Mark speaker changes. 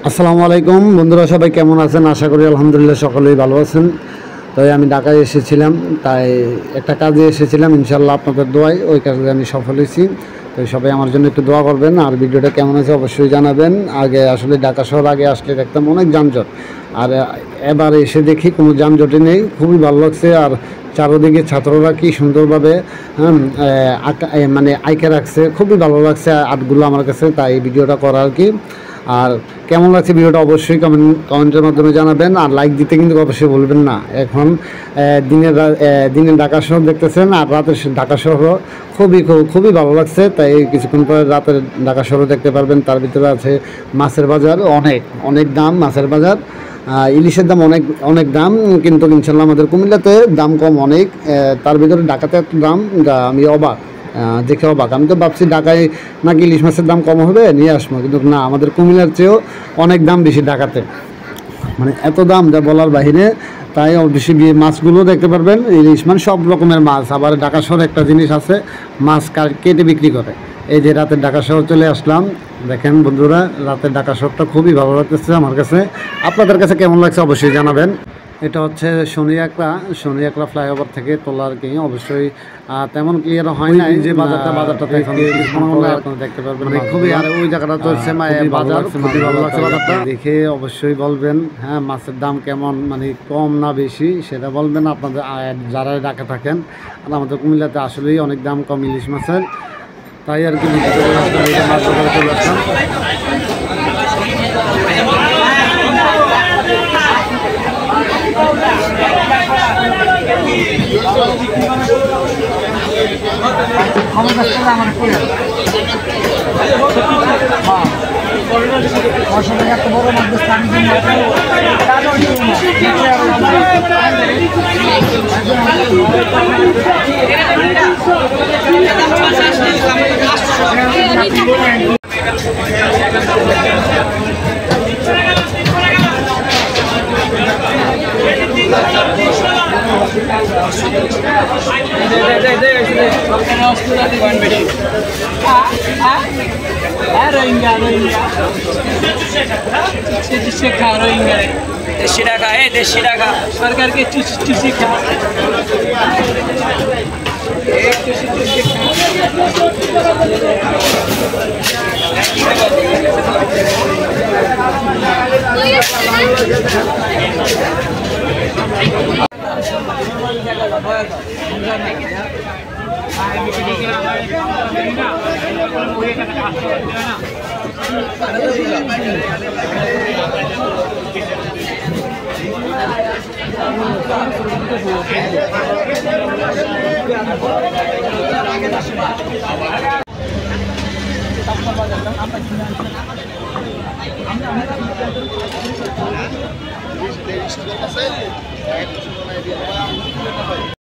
Speaker 1: আসসালামু আলাইকুম বন্ধুরা, সবাই কেমন আছেন? আশা করি আলহামদুলিল্লাহ সকলেই ভালো আছেন। তাই আমি ঢাকায় এসেছিলাম, তাই একটা কাজে এসেছিলাম। ইনশাল্লাহ আপনাদের দোয়ায় ওই কাজে আমি সফল হয়েছি। তো সবাই আমার জন্য একটু দোয়া করবেন, আর ভিডিওটা কেমন আছে অবশ্যই জানাবেন। আগে আসলে ঢাকা শহর আগে আসলে দেখতাম অনেক যানজট, আর এবার এসে দেখি কোনো যানজটই নেই, খুবই ভালো লাগছে। আর চারোদিকে ছাত্ররা কি সুন্দরভাবে মানে আঁকে রাখছে, খুবই ভালো লাগছে আর্টগুলো আমার কাছে, তাই ভিডিওটা করা আর কি। আর কেমন লাগছে ভিডিওটা অবশ্যই কমেন্টের মাধ্যমে জানাবেন, আর লাইক দিতে কিন্তু অবশ্যই ভুলবেন না। এখন দিনের ঢাকা শহর দেখতেছেন, আর রাতের ঢাকা শহর খুবই ভালো লাগছে। তাই কিছুক্ষণ পরে রাতের ঢাকা শহর দেখতে পারবেন। তার ভিতরে আছে মাছের বাজার, অনেক দাম মাছের বাজার। ইলিশের দাম অনেক দাম, কিন্তু ইনশাল্লাহ আমাদের কুমিল্লাতে দাম কম অনেক। তার ভিতরে ঢাকাতে এত দাম, আমি অবাক, দেখে অবাক। আমি তো ভাবছি ঢাকায় নাকি ইলিশ মাছের দাম কম হবে, নিয়ে আসবো, কিন্তু না, আমাদের কুমিল্লার চেয়েও অনেক দাম বেশি ঢাকাতে, মানে এত দাম যা বলার বাহিরে। তাই বেশি গিয়ে মাছগুলো দেখতে পারবেন, ইলিশ মানে সব রকমের মাছ। আবার ঢাকা শহরে একটা জিনিস আছে, মাছ কেটে বিক্রি করে। এই যে রাতের ঢাকা শহর চলে আসলাম, দেখেন বন্ধুরা, রাতের ঢাকা শহরটা খুবই ভালো লাগতেছে আমার কাছে। আপনাদের কাছে কেমন লাগছে অবশ্যই জানাবেন। এটা হচ্ছে শনি একলা ফ্লাইওভার থেকে তোলা আর কি। অবশ্যই তেমন ক্লিয়ার হয় না, যে বাজারটা আপনারা দেখতে পারবেন, মানে খুবই। আর ওই জায়গাটা তো হচ্ছে বাজার, খুবই ভালো লাগছে বাজারটা দেখে। অবশ্যই বলবেন হ্যাঁ, মাছের দাম কেমন, মানে কম না বেশি সেটা বলবেন আপনাদের যারা ঢাকা থাকেন। আর আমাদের কুমিল্লাতে আসলেই অনেক দাম কম ইলিশ মাছের, তাই আর কি মাছ চলে আসলাম।
Speaker 2: একটা বড়
Speaker 3: देशी टाका है, देशी टाका सरकार के चूसी खा